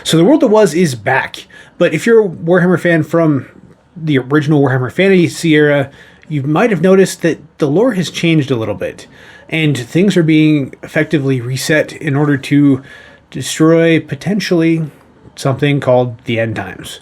So the world that was is back, but if you're a Warhammer fan from the original Warhammer Fantasy era, you might have noticed that the lore has changed a little bit, and things are being effectively reset in order to destroy, potentially, something called the end times.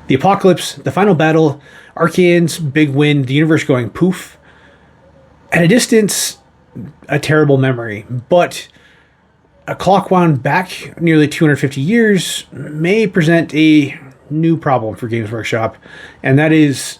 The apocalypse, the final battle, Archaon's big win, the universe going poof. At a distance, a terrible memory, but a clock wound back nearly 250 years may present a new problem for Games Workshop, and that is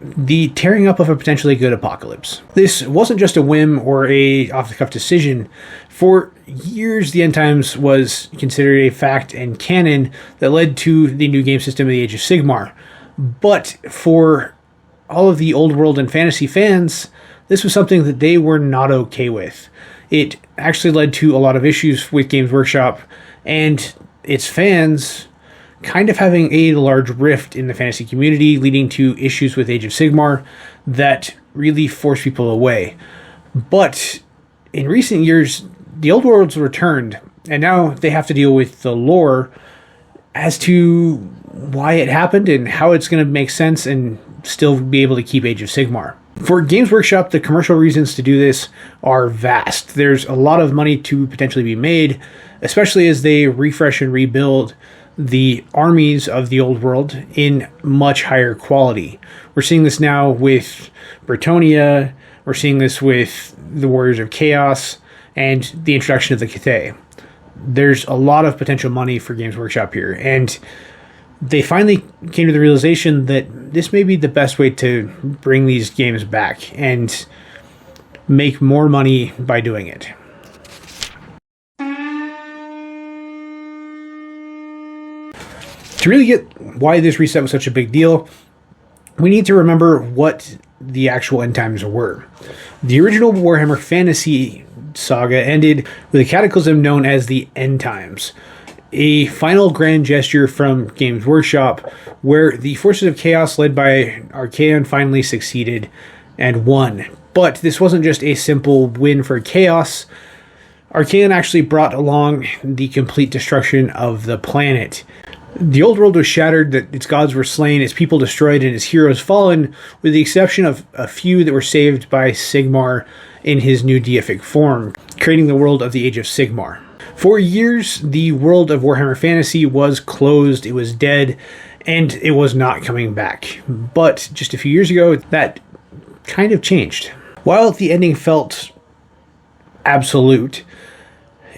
the tearing up of a potentially good apocalypse. This wasn't just a whim or a off-the-cuff decision. For years, the End Times was considered a fact and canon that led to the new game system of the Age of Sigmar. But for all of the Old World and Fantasy fans, this was something that they were not okay with. It actually led to a lot of issues with Games Workshop and its fans kind of having a large rift in the fantasy community, leading to issues with Age of Sigmar that really forced people away. But in recent years, the Old World's returned, and now they have to deal with the lore as to why it happened and how it's going to make sense and still be able to keep Age of Sigmar. For Games Workshop, the commercial reasons to do this are vast. There's a lot of money to potentially be made, especially as they refresh and rebuild the armies of the Old World in much higher quality. We're seeing this now with Bretonnia, we're seeing this with the Warriors of Chaos, and the introduction of the Cathay. There's a lot of potential money for Games Workshop here, and they finally came to the realization that this may be the best way to bring these games back and make more money by doing it. To really get why this reset was such a big deal, we need to remember what the actual end times were. The original Warhammer Fantasy saga ended with a cataclysm known as the End Times, a final grand gesture from Games Workshop where the forces of chaos led by Archaon finally succeeded and won. But this wasn't just a simple win for chaos. Archaon actually brought along the complete destruction of the planet. The old world was shattered, that its gods were slain, its people destroyed, and its heroes fallen, with the exception of a few that were saved by Sigmar in his new deific form, creating the world of the Age of Sigmar. For years, the world of Warhammer Fantasy was closed, it was dead, and it was not coming back. But just a few years ago, that kind of changed. While the ending felt absolute,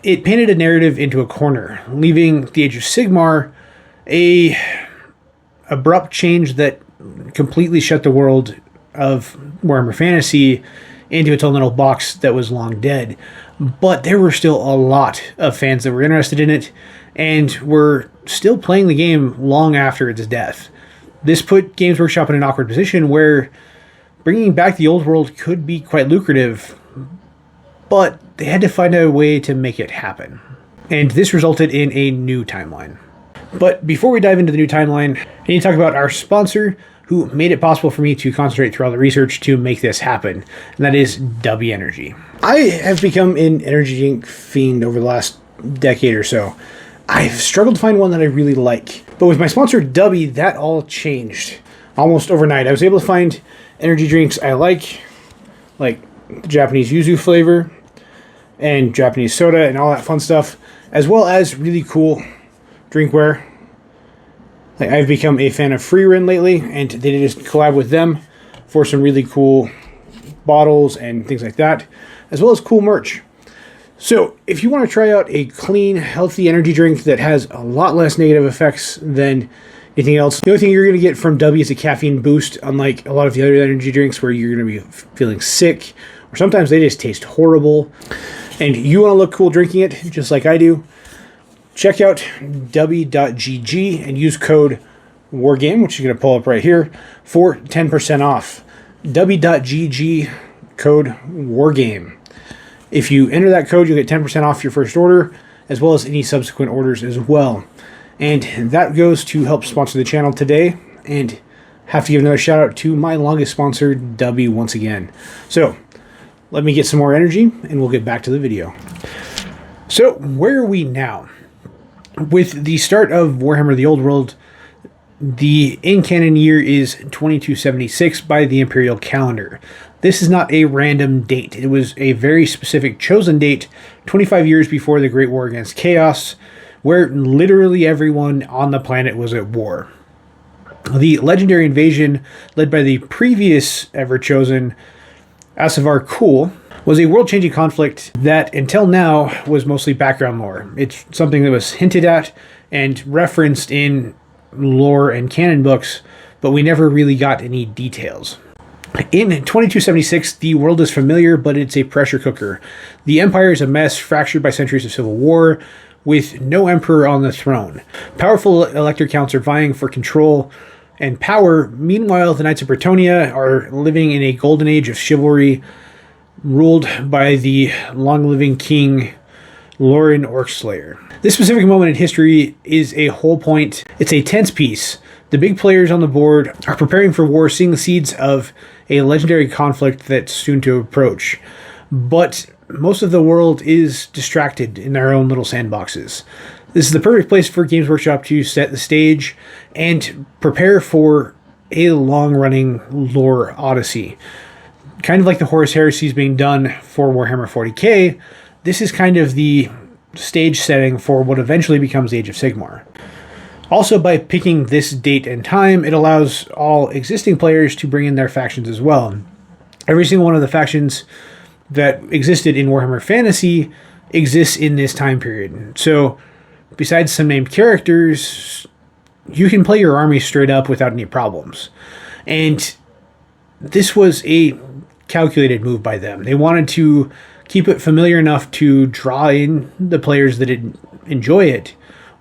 it painted a narrative into a corner, leaving the Age of Sigmar a abrupt change that completely shut the world of Warhammer Fantasy into its own little box that was long dead. But there were still a lot of fans that were interested in it and were still playing the game long after its death. This put Games Workshop in an awkward position where bringing back the old world could be quite lucrative, but they had to find a way to make it happen. And this resulted in a new timeline. But before we dive into the new timeline, I need to talk about our sponsor who made it possible for me to concentrate through all the research to make this happen, and that is W Energy. I have become an energy drink fiend over the last decade or so. I've struggled to find one that I really like. But with my sponsor W, that all changed almost overnight. I was able to find energy drinks I like the Japanese yuzu flavor and Japanese soda and all that fun stuff, as well as really cool drinkware. I've become a fan of Rewritten lately, and they did just collab with them for some really cool bottles and things like that, as well as cool merch. So if you want to try out a clean, healthy energy drink that has a lot less negative effects than anything else, the only thing you're going to get from W is a caffeine boost, unlike a lot of the other energy drinks where you're going to be feeling sick, or sometimes they just taste horrible, and you want to look cool drinking it, just like I do. Check out w.gg and use code WARGAME, which you're going to pull up right here, for 10% off. w.gg, code WARGAME. If you enter that code, you'll get 10% off your first order, as well as any subsequent orders as well. And that goes to help sponsor the channel today, and have to give another shout out to my longest sponsor, W, once again. So, let me get some more energy, and we'll get back to the video. So, where are we now? With the start of Warhammer the Old World, the in-canon year is 2276 by the Imperial calendar. This is not a random date. It was a very specific chosen date, 25 years before the Great War Against Chaos, where literally everyone on the planet was at war. The legendary invasion, led by the previous ever-chosen Asavar Kul, was a world-changing conflict that, until now, was mostly background lore. It's something that was hinted at and referenced in lore and canon books, but we never really got any details. In 2276, the world is familiar, but it's a pressure cooker. The Empire is a mess, fractured by centuries of civil war, with no emperor on the throne. Powerful elector counts are vying for control and power. Meanwhile, the Knights of Bretonnia are living in a golden age of chivalry, ruled by the long-living king, Loren Orcslayer. This specific moment in history is a whole point. It's a tense piece. The big players on the board are preparing for war, seeing the seeds of a legendary conflict that's soon to approach. But most of the world is distracted in their own little sandboxes. This is the perfect place for Games Workshop to set the stage and prepare for a long-running lore odyssey. Kind of like the Horus Heresy is being done for Warhammer 40k, this is kind of the stage setting for what eventually becomes the Age of Sigmar. Also, by picking this date and time, it allows all existing players to bring in their factions as well. Every single one of the factions that existed in Warhammer Fantasy exists in this time period. So, besides some named characters, you can play your army straight up without any problems. And this was a calculated move by them. They wanted to keep it familiar enough to draw in the players that enjoy it,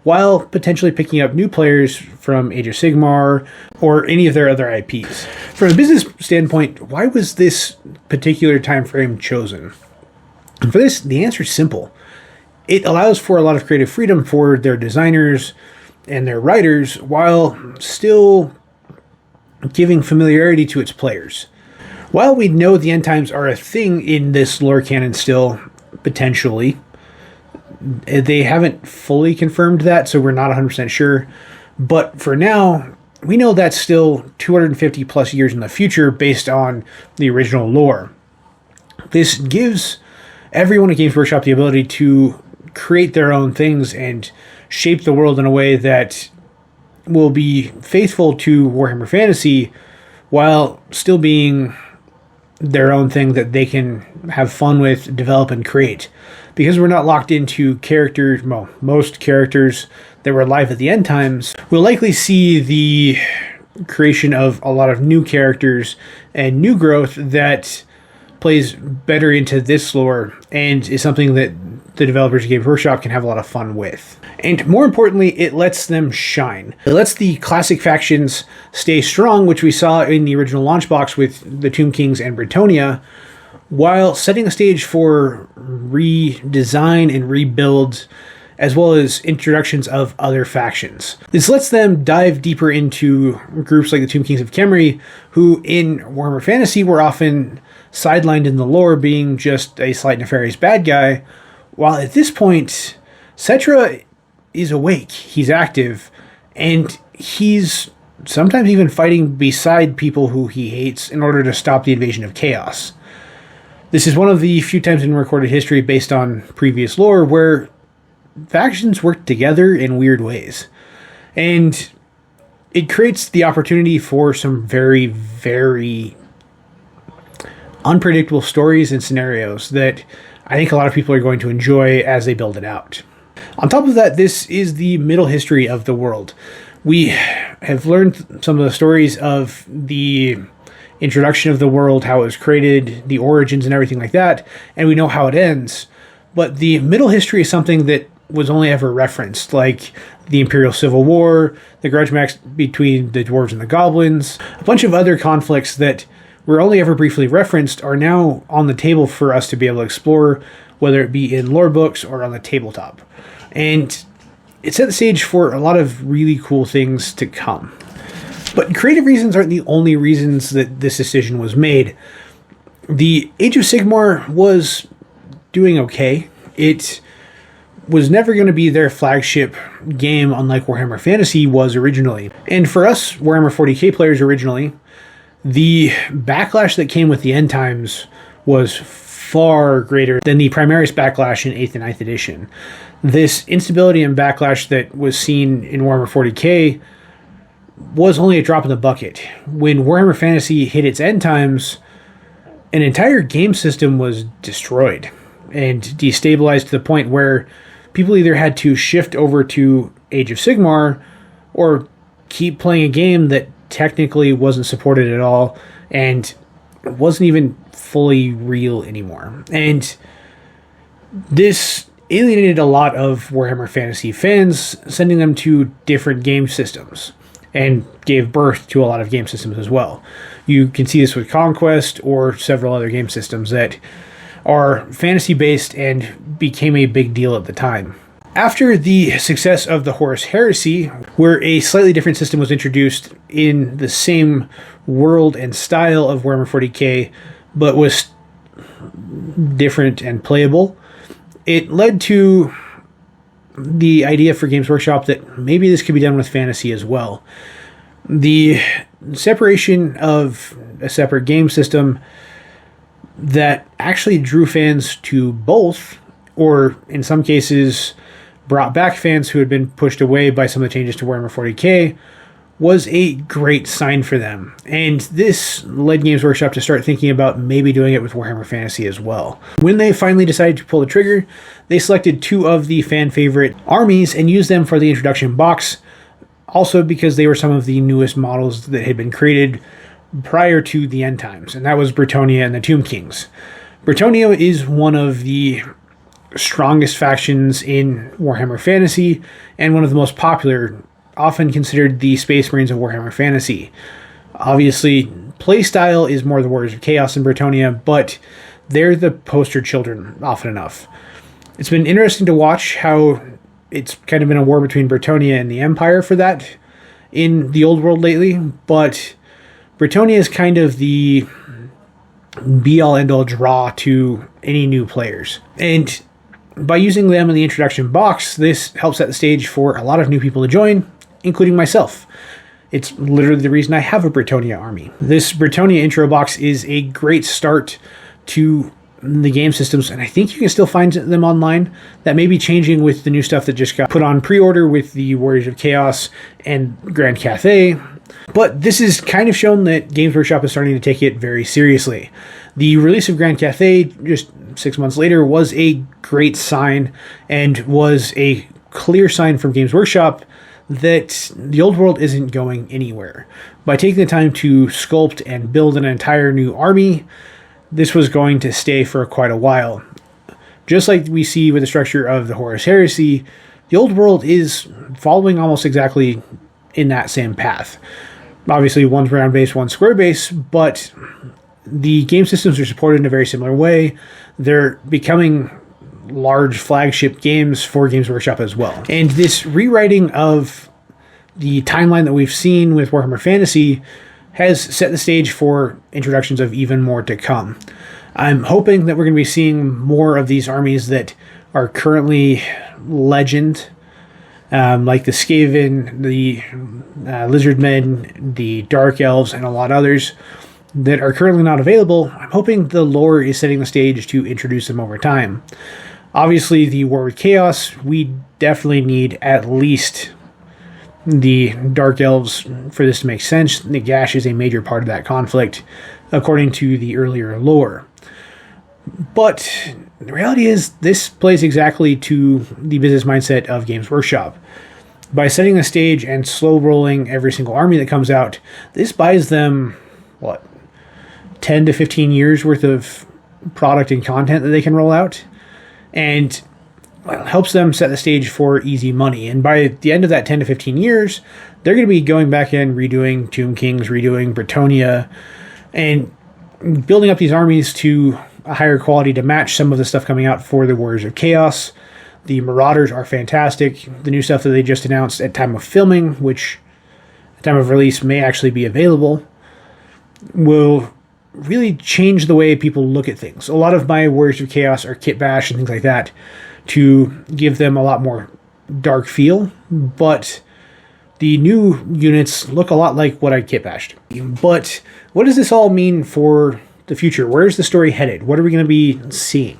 while potentially picking up new players from Age of Sigmar or any of their other IPs. From a business standpoint, why was this particular time frame chosen? And for this, the answer is simple. It allows for a lot of creative freedom for their designers and their writers, while still giving familiarity to its players. While we know the end times are a thing in this lore canon still, potentially, they haven't fully confirmed that, so we're not 100% sure. But for now, we know that's still 250 plus years in the future based on the original lore. This gives everyone at Games Workshop the ability to create their own things and shape the world in a way that will be faithful to Warhammer Fantasy while still being their own thing that they can have fun with, develop, and create. Because we're not locked into characters, well, most characters that were alive at the end times, we'll likely see the creation of a lot of new characters and new growth that plays better into this lore and is something that the developers of Games Workshop can have a lot of fun with. And more importantly, it lets them shine. It lets the classic factions stay strong, which we saw in the original launch box with the Tomb Kings and Bretonnia, while setting a stage for redesign and rebuilds, as well as introductions of other factions. This lets them dive deeper into groups like the Tomb Kings of Khemri, who in Warhammer Fantasy were often sidelined in the lore, being just a slight nefarious bad guy, while at this point, Cetra is awake, he's active, and he's sometimes even fighting beside people who he hates in order to stop the invasion of chaos. This is one of the few times in recorded history based on previous lore where factions work together in weird ways. And it creates the opportunity for some very, very unpredictable stories and scenarios that I think a lot of people are going to enjoy as they build it out. On top of that, this is the middle history of the world. We have learned some of the stories of the introduction of the world, how it was created, the origins and everything like that, and we know how it ends. But the middle history is something that was only ever referenced, like the Imperial Civil War, the grudge match between the dwarves and the goblins, a bunch of other conflicts that were only ever briefly referenced are now on the table for us to be able to explore, whether it be in lore books or on the tabletop. And it set the stage for a lot of really cool things to come. But creative reasons aren't the only reasons that this decision was made. The Age of Sigmar was doing okay. It was never going to be their flagship game, unlike Warhammer Fantasy was originally. And for us Warhammer 40k players originally, the backlash that came with the end times was far greater than the Primaris backlash in 8th and 9th edition. This instability and backlash that was seen in Warhammer 40k was only a drop in the bucket. When Warhammer Fantasy hit its end times, an entire game system was destroyed and destabilized to the point where people either had to shift over to Age of Sigmar or keep playing a game that technically wasn't supported at all and wasn't even fully real anymore. And this alienated a lot of Warhammer Fantasy fans, sending them to different game systems, and gave birth to a lot of game systems as well. You can see this with Conquest or several other game systems that are fantasy-based and became a big deal at the time. After the success of the Horus Heresy, where a slightly different system was introduced in the same world and style of Warhammer 40k, but was different and playable, it led to the idea for Games Workshop that maybe this could be done with fantasy as well. The separation of a separate game system that actually drew fans to both, or in some cases brought back fans who had been pushed away by some of the changes to Warhammer 40k, was a great sign for them. And this led Games Workshop to start thinking about maybe doing it with Warhammer Fantasy as well. When they finally decided to pull the trigger, they selected 2 of the fan favorite armies and used them for the introduction box, also because they were some of the newest models that had been created prior to the end times, and that was Bretonnia and the Tomb Kings. Bretonnia is one of the strongest factions in Warhammer Fantasy and one of the most popular, often considered the Space Marines of Warhammer Fantasy. Obviously, playstyle is more the Warriors of Chaos in Bretonnia, but they're the poster children often enough. It's been interesting to watch how it's kind of been a war between Bretonnia and the Empire for that in the Old World lately, but Bretonnia is kind of the be-all end-all draw to any new players. And by using them in the introduction box, this helps set the stage for a lot of new people to join, including myself. It's literally the reason I have a Bretonnia army. This Bretonnia intro box is a great start to the game systems, and I think you can still find them online. That may be changing with the new stuff that just got put on pre-order with the Warriors of Chaos and Grand Cathay. But this is kind of shown that Games Workshop is starting to take it very seriously. The release of Grand Cathay just 6 months later was a great sign, and was a clear sign from Games Workshop that the Old World isn't going anywhere. By taking the time to sculpt and build an entire new army, this was going to stay for quite a while. Just like we see with the structure of the Horus Heresy, the Old World is following almost exactly in that same path. Obviously, one's round base, one's square base, but the game systems are supported in a very similar way. They're becoming large flagship games for Games Workshop as well. And this rewriting of the timeline that we've seen with Warhammer Fantasy has set the stage for introductions of even more to come. I'm hoping that we're going to be seeing more of these armies that are currently legend, like the Skaven, the Lizardmen, the Dark Elves, and a lot of others that are currently not available. I'm hoping the lore is setting the stage to introduce them over time. Obviously, the War with Chaos, we definitely need at least the Dark Elves for this to make sense. Nagash is a major part of that conflict, according to the earlier lore. But the reality is, this plays exactly to the business mindset of Games Workshop. By setting the stage and slow rolling every single army that comes out, this buys them, 10 to 15 years worth of product and content that they can roll out, and helps them set the stage for easy money. And by the end of that 10 to 15 years, they're going to be going back in, redoing Tomb Kings, redoing Bretonnia, and building up these armies to a higher quality to match some of the stuff coming out for the Warriors of Chaos. The Marauders are fantastic. The new stuff that they just announced at time of filming, which at time of release may actually be available, will really change the way people look at things. A lot of my Warriors of Chaos are kit bash and things like that to give them a lot more dark feel, but the new units look a lot like what I kit bashed. But what does this all mean for the future? Where's the story headed? What are we going to be seeing?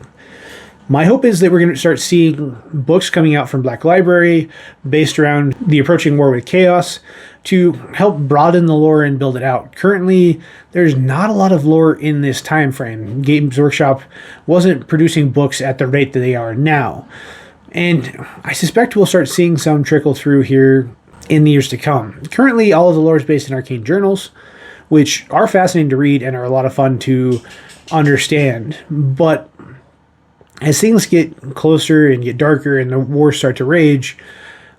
My hope is that we're going to start seeing books coming out from Black Library based around the approaching war with Chaos to help broaden the lore and build it out. Currently, there's not a lot of lore in this time frame. Games Workshop wasn't producing books at the rate that they are now. And I suspect we'll start seeing some trickle through here in the years to come. Currently, all of the lore is based in arcane journals, which are fascinating to read and are a lot of fun to understand. But as things get closer and get darker and the wars start to rage,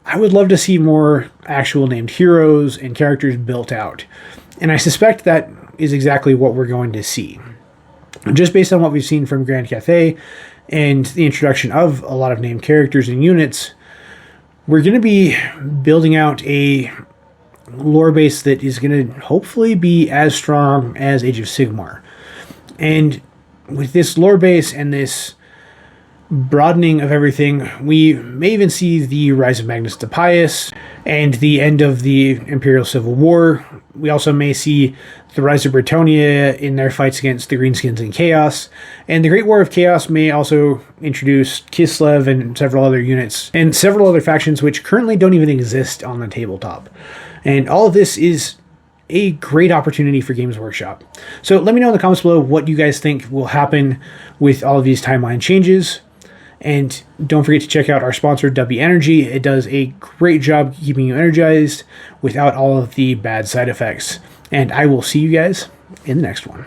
I would love to see more actual named heroes and characters built out. And I suspect that is exactly what we're going to see. Just based on what we've seen from Grand Cathay and the introduction of a lot of named characters and units, we're going to be building out a lore base that is going to hopefully be as strong as Age of Sigmar. And with this lore base and this broadening of everything, we may even see the rise of Magnus the Pious and the end of the Imperial Civil War. We also may see the rise of Bretonnia in their fights against the Greenskins and Chaos. And the Great War of Chaos may also introduce Kislev and several other units and several other factions which currently don't even exist on the tabletop. And all of this is a great opportunity for Games Workshop. So let me know in the comments below what you guys think will happen with all of these timeline changes. And don't forget to check out our sponsor, W Energy. It does a great job keeping you energized without all of the bad side effects. And I will see you guys in the next one.